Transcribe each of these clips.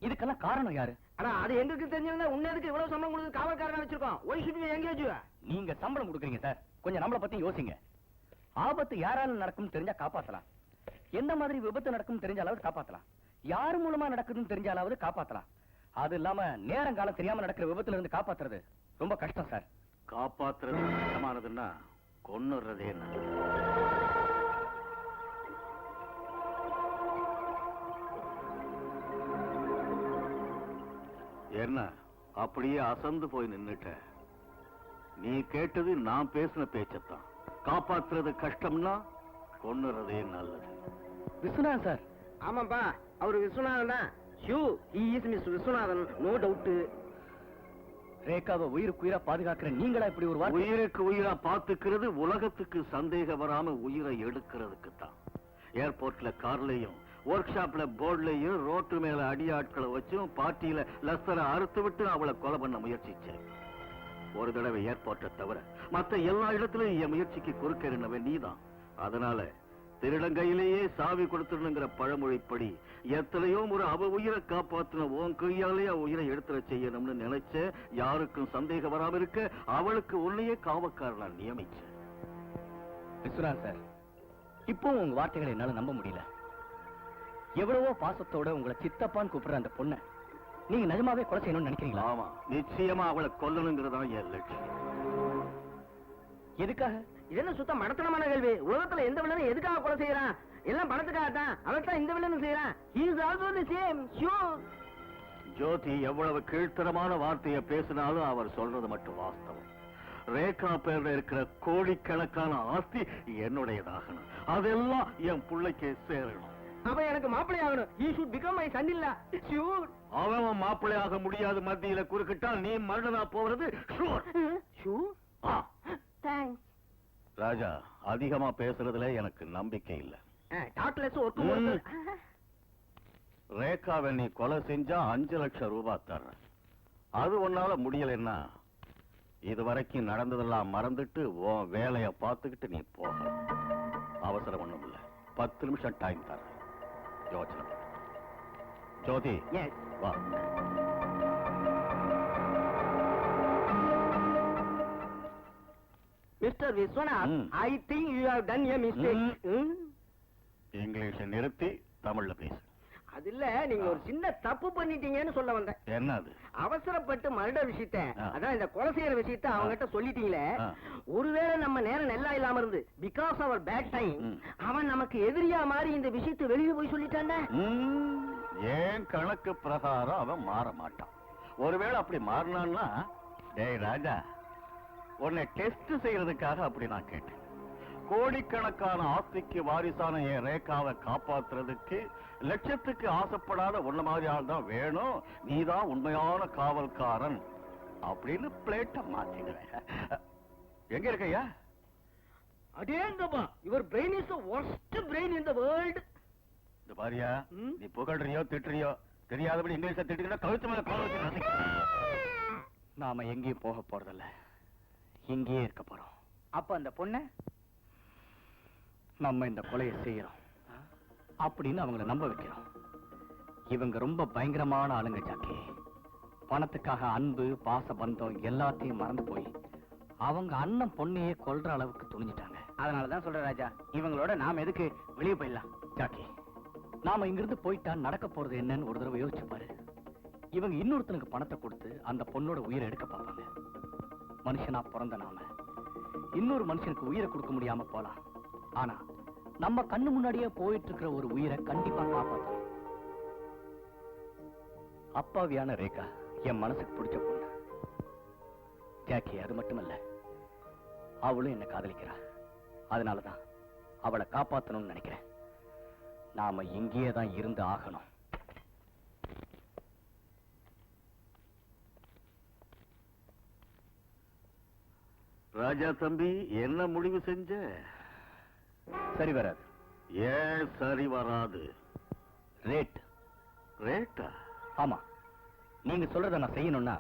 இதுக்கெல்லாம் காரணம் யாரு? ஆனா அது எங்களுக்கு தெரிஞ்சிருந்தா உன்னதுக்கு இவ்வளவு சம்பளம் கொடுத்து காவல்காரனா வச்சிருக்கோம். Why should we engage? நீங்க சம்பளம் கொடுக்குறீங்க சார், கொஞ்சம் நம்மளை பத்தி யோசிங்க. ஆபத்து யாரால நடக்கும் தெரிஞ்சா காப்பாத்தலாம், எந்த மாதிரி விபத்து நடக்கும் தெரிஞ்சாலாவது காப்பாத்தலாம், யார் மூலமா நடக்குதுன்னு தெரிஞ்சாலாவது காப்பாத்தலாம். அது இல்லாம நேரம் காலம் தெரியாம நடக்கிற விபத்துல இருந்து காப்பாத்துறது ரொம்ப கஷ்டம் சார். காப்பாத்துறது கஷ்டமானதுன்னா கொன்னுறதே என்ன? என்ன அப்படியே அசந்து போய் நின்னுட்ட? நீ கேட்டது நான் பேசின பேச்சத்தான். காப்பாத்துறது கஷ்டம்னா கொன்னுறதே நல்லது. விஸ்வநாதன் சார். ஆமாப்பா, அவரு விஸ்வநாதன் தான். Sure, he is Miss Viswanathan, no doubt. ரேகாவை உயிருக்கு உயிரா பாதுகாக்கிற நீங்களா இப்படி ஒரு வார்த்தை? உயிருக்கு உயிரா பாத்துக்கிறது உலகத்துக்கு சந்தேகம் வராம உயிரை எடுக்கிறதுக்கு தான். ஏர்போர்ட்ல கார்லயும், ஒர்க் ஷாப்ல போர்ட்லயும், ரோட்டு மேல அடியாட்களை வச்சும், பார்ட்டியில லஸ்தரை அறுத்து விட்டு அவளை கொலை பண்ண முயற்சிச்சேன். ஒரு தடவை ஏர்போர்ட்டை தவிர மத்த எல்லா இடத்துலயும் என் முயற்சிக்கு குறுக்கேறினவன் நீதான். அதனால திருடங்கையிலேயே சாவி கொடுத்துடணுங்கிற பழமொழிப்படி எத்தனையோ ஒரு அவ உயிரை காப்பாத்தின உன் கையாலே உயிரை எடுத்துட செய்யணும்னு நினைச்ச. யாருக்கும் சந்தேகம் வராம இருக்க அவளுக்கு உன்னையே காவக்காரனா நியமிச்சேன். விஸ்வநாதன் சார், இப்போ உங்க வார்த்தைகளை என்னால நம்ப முடியல. எவ்வளவோ பாசத்தோட உங்களை சித்தப்பான்னு கூப்பிடுற அந்த பொண்ணை நீங்க நிஜமாவே கொலை செய்யணும்னு நினைக்கிறீங்களா? ஆமா, நிச்சயமா அவளை கொல்லணுங்கிறதான் என் லட்சியம். எதுக்காக? இது என்ன சுத்த மடத்தனமான கேள்வி? உலகத்துல எந்த வில்லனும் எதுக்காக கொலை செய்யறான்? எல்லாம் பணத்துக்காகத்தான். அவன் தான் இந்த வில்லனும் செய்யறான். He is also the same. Sure. Jyothi எவ்வளவு கீழ்த்தரமான வார்த்தையை பேசினாலும் அவர் சொல்றது மட்டும் வாஸ்தவம். ரேகா பேர்ல இருக்கிற கோடிக்கணக்கான ஆஸ்தி என்னுடையதாகணும். அதெல்லாம் என் பிள்ளைக்கு சேரணும். அவன் எனக்கு மாப்பிள்ளை ஆகணும். He should become my son இல்ல. ஷூர். அவன் மாப்பிள்ளை ஆக முடியாது மத்தியில குறுக்கிட்டால் நீ மரணனா போறது ஷூர். ஷூர். தேங்க்ஸ். ராஜா, அதிகமா பேசுறதுல எனக்கு நம்பிக்கை இல்ல. டாட்லெஸ் ஒர்க். ரேகாவை நீ கொலை செஞ்சா 5 லட்சம் ரூபாய் தர்றேன். அது உன்னால முடியலன்னா இதுவரைக்கும் நடந்ததெல்லாம் மறந்துட்டு உன் வேலைய பார்த்துக்கிட்டு நீ போகலாம். அவசரம் ஒண்ணும் இல்ல. 10 நிமிஷம் டைம் தர்றேன். யோசனை பண்ணு. ஜோதி, வா. Mister Vishwanath, I think you have done a mistake. English நிறுத்தி தமிழ்ல பேசு. அது இல்ல, நீங்க ஒரு சின்ன தப்பு பண்ணிட்டீங்கன்னு சொல்ல வந்தேன். என்னது? அவசரப்பட்டு மர்டர் விஷயத்த, அதான் இந்த கொலை செய்யற விஷயத்த அவங்க கிட்ட சொல்லிட்டீங்களே. ஒருவேளை நம்ம நேரம் நல்லா இல்லாம இருந்து பிகாஸ் அவர் பேட் டைம் அவன் நமக்கு எதிரியா மாறி இந்த விஷயத்தை வெளியே போய் சொல்லிட்டாங்க. ஏன் கணக்கு பிரகாரம் அவன் மாற மாட்டான். ஒருவேளை அப்படி மாறினான்னா, டேய் ராஜா, உன்னை டெஸ்ட் செய்யறதுக்காக அப்படி நான் கேட்டேன். கோடிக்கணக்கான ஆஸ்திக்கு வாரிசான என் ரேகாவை காப்பாத்துறதுக்கு லட்சத்துக்கு ஆசைப்படாத உன்ன மாதிரி ஆள் தான் வேணும். நீதான் உண்மையான காவல்காரன் அப்படின்னு பிளேட்டை மாத்திடுவேன். எங்க இருக்கையா? அடேங்கப்பா, your brain is the worst brain in the world. இந்த பாரியா, நீ புகழ்றியோ திட்டுறியோ தெரியாதபடி இங்கிலீஷ திட்டுக்கிட்டா கழுத்து மேல கால் வச்சு நாம எங்கேயும் போக போறதில்ல, இங்கேயே இருக்க போறோம். அப்ப அந்த பொண்ண நம்ம இந்த கொலையை செய்யறோம் அப்படின்னு அவங்களை நம்ப வைக்கிறோம். இவங்க ரொம்ப பயங்கரமான ஆளுங்க ஜாக்கி. பணத்துக்காக அன்பு, பாச, பந்தம் எல்லாத்தையும் மறந்து போய் அவங்க அண்ணன் பொண்ணையே கொல்ற அளவுக்கு துணிஞ்சிட்டாங்க. அதனாலதான் சொல்ற ராஜா, இவங்களோட நாம எதுக்கு வெளியே போயிடலாம். ஜாக்கி, நாம இங்கிருந்து போயிட்டா நடக்க போறது என்னன்னு ஒரு தடவை யோசிச்சு பாரு. இவங்க இன்னொருத்தனுக்கு பணத்தை கொடுத்து அந்த பொண்ணோட உயிரை எடுக்க பார்ப்பாங்க. மனுஷனா பிறந்த நாம இன்னொரு மனுஷனுக்கு உயிரை கொடுக்க முடியாம போலாம். ஆனா நம்ம கண்ணு முன்னாடியே போயிட்டு இருக்கிற ஒரு உயிரை கண்டிப்பா காப்பாற்றணும். அப்பாவியான ரேகா என் மனசுக்கு பிடிச்ச பொண்ணு ஜாக்கி. அது மட்டுமல்ல, அவளும் என்ன காதலிக்கிறா. அதனாலதான் அவளை காப்பாற்றணும்னு நினைக்கிறேன். நாம இங்கேயே தான் இருந்து ஆகணும். ராஜா தம்பி, என்ன முடிவு செஞ்ச? சரி வராது. ஏன் சரி வராது? ரேட். ரேட்டா? ஆமா, நீங்க சொல்றத நான் செய்யணும்னா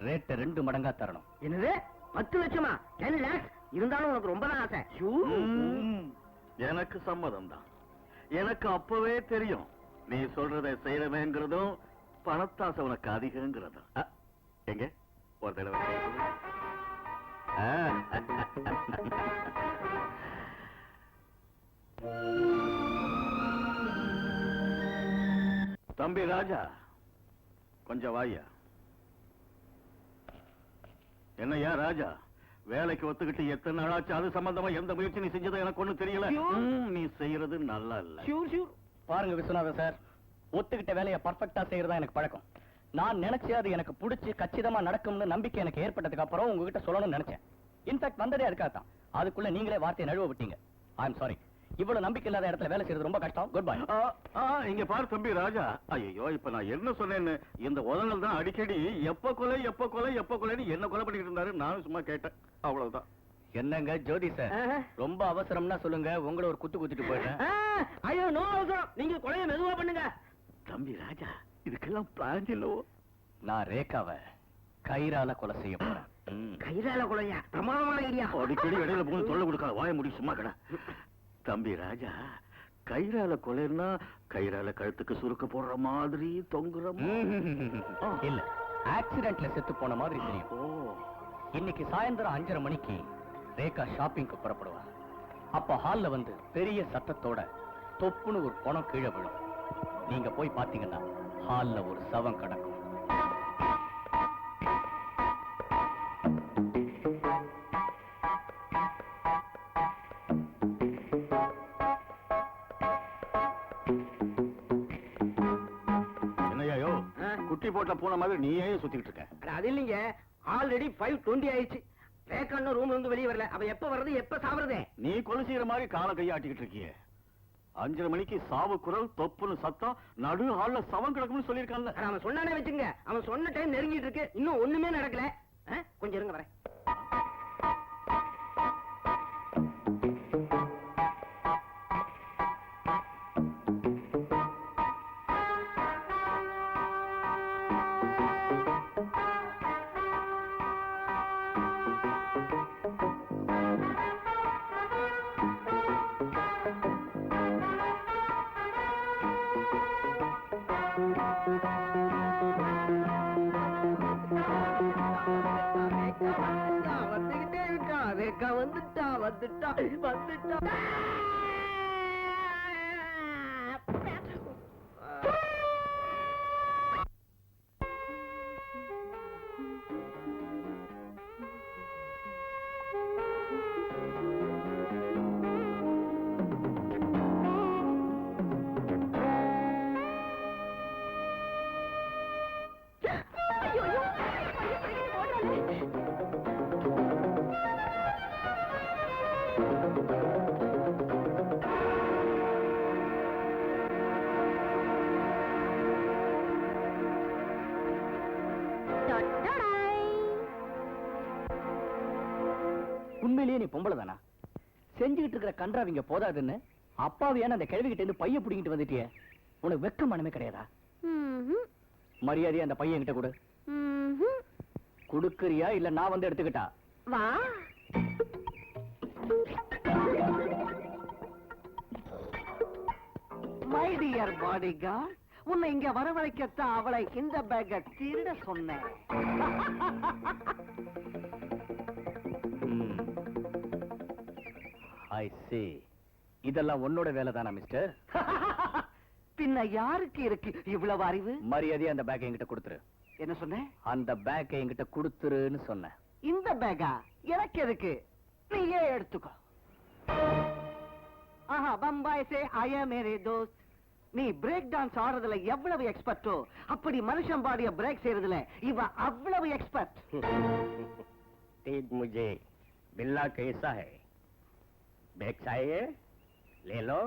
ரேட்டை 2 மடங்கா தரணும். என்னது? 10 லட்சமா? 10 lakhs? இருந்தாலும் உனக்கு ரொம்ப தான் ஆசை. எனக்கு சம்மதம் தான். எனக்கு அப்பவே தெரியும் நீ சொல்றதை செய்யறவேங்கிறதும் பணத்தாசை உனக்கு அதிகங்கிறதா எங்க ஒரு தடவை கை கொடு. தம்பி ராஜா கொஞ்சம் வாயா. என்னையா ராஜா, வேலைக்கு ஒத்துக்கிட்டு எத்தனை நாளாச்சு? அது சம்பந்தமா எந்த முயற்சி நீ செஞ்சதோ எனக்கு ஒண்ணும் தெரியல. நீ செய்யறது நல்லா இல்ல. பாருங்க விஸ்வநாதன் சார், ஒத்துக்கிட்ட வேலையை பர்ஃபெக்ட்டா செய்யறதா எனக்கு பழக்கம். நான் நினைச்சு அது எனக்கு பிடிச்சி கச்சிதமா நடக்கும்னு நம்பிக்கை எனக்கு ஏற்பட்டதுக்கு அப்புறம் உங்ககிட்ட சொல்லணும்னு நினைச்சேன். இன்ஃபேக்ட் வந்ததே அதுக்காகத்தான். அதுக்குள்ள நீங்களே வார்த்தையை நழுவ விட்டீங்க. I am sorry. இவ்வளவு நம்பிக்கை இல்லாத இடத்துல வேலை செய்யறது ரொம்ப கஷ்டம். Good bye. இங்க பாரு தம்பி ராஜா, ஐயோ இப்ப நான் என்ன சொன்னேன்னு இந்த உதங்கள் தான் அடிக்கடி எப்ப கொலை எப்ப கொலை எப்ப கொலைன்னு என்ன கொலை பண்ணிட்டு இருந்தாரு. நானும் சும்மா கேட்டேன், அவ்வளவுதான். என்னங்க ஜோதி சார், ரொம்ப அவசரம்னா சொல்லுங்க, உங்களை ஒரு குத்து குத்திட்டு போயிட்டேன். ஐயோ நோ அவசரம், நீங்க கொலையை மெதுவா பண்ணுங்க. தம்பி ராஜா, இதுக்கெல்லாம் பிளான் இல்லோ. நான் ரேகாவை கயிறால கொலை செய்ய போறேன். கைதால கொலையா? பிரமாதமான ஐடியா. அடிக்கடி இடையில போய் தொல்லை கொடுக்காத, வாய முடி சும்மா கடை. தம்பி ராஜா, கயிறால கொலைன்னா கயிறால கழுத்துக்கு சுருக்க போடுற மாதிரி தொங்குற இல்ல, ஆக்சிடென்ட்ல செத்து போன மாதிரி தெரியும். இன்னைக்கு சாயந்தரம் 5:30 மணிக்கு ரேகா ஷாப்பிங்க்கு புறப்படுவா. அப்ப ஹால்ல வந்து பெரிய சத்தத்தோட தொப்புன்னு ஒரு பணம் கீழே விழும். நீங்க போய் பாத்தீங்கன்னா ஹால்ல ஒரு சவம் கிடக்கும். என்னையோ குட்டி போட்ட பூனை மாதிரி நீயே சுத்திக்கிட்டு இருக்க? அது இல்லைங்க, ஆல்ரெடி 5:20 ஆயிடுச்சு. ரேகான்னு ரூம்ல இருந்து வெளியே வரல. அவ எப்ப வர்றது எப்ப சாவறது? நீ கொலை செய்யற மாதிரி காலை கையாட்டிக்கிட்டு இருக்கியே. 5:30 மணிக்கு சாவு குரல், தொப்புன்னு சத்தம், நடு ஹால்ல சவம் கிடக்கும்னு சொல்லியிருக்கான்ல. அவன் சொன்னானே வச்சுங்க. அவன் சொன்ன டைம் நெருங்கிட்டு இருக்கு, இன்னும் ஒண்ணுமே நடக்கல. கொஞ்சம் இருங்க வரேன். வந்துகிட்டே இருக்கா. ரேகா வந்துட்டா வந்துட்டா வந்துட்டா. உண்மையிலேயே நீ பொம்பளை தானா? செஞ்சுக்கிட்டு இருக்கிற கன்றாவிங்க போதாதுன்னு அப்பாவியான அந்த கிழவிகிட்ட இருந்து பைய புடிங்கிட்டு வந்துட்டியே. உனக்கு வெக்க மனமே கிடையாதா? மரியாதையா அந்த பையன் கிட்ட கொடு. குடுக்கறியா இல்ல நான் வந்து எடுத்துக்கிட்டா? வா. மை டியர் பாடிகார்ட், உன்னை இங்க வரவழைக்கத்தான் அவளை இந்த பேக்க திருட சொன்னேன். ஐ see. இதெல்லாம் உன்னோட வேலை தானா மிஸ்டர்? பின்ன யாருக்கு இருக்கு இவ்வளவு அறிவு? மரியாதையா அந்த பேக்கை என்கிட்ட கொடுத்துரு. என்ன சொன்ன? அந்த பேக்கை என்கிட்ட கொடுத்துருன்னு சொன்னேன். இந்த பேக்கா எனக்கு எதுக்கு? நீயே எடுத்துக்கோ. ஆஹா, பம்பாய் சே ஆயா மேரே தோஸ்த். நீ பிரேக் டான்ஸ் ஆடுறதுல எவ்வளவு எக்ஸ்பர்ட்டோ அப்படி மனுஷன் பாடிய பிரேக் செய்யறதுல இவ அவ்வளவு எக்ஸ்பர்ட். तेज मुझे बिल्ला कैसा है? बैग चाहिए? ले लो.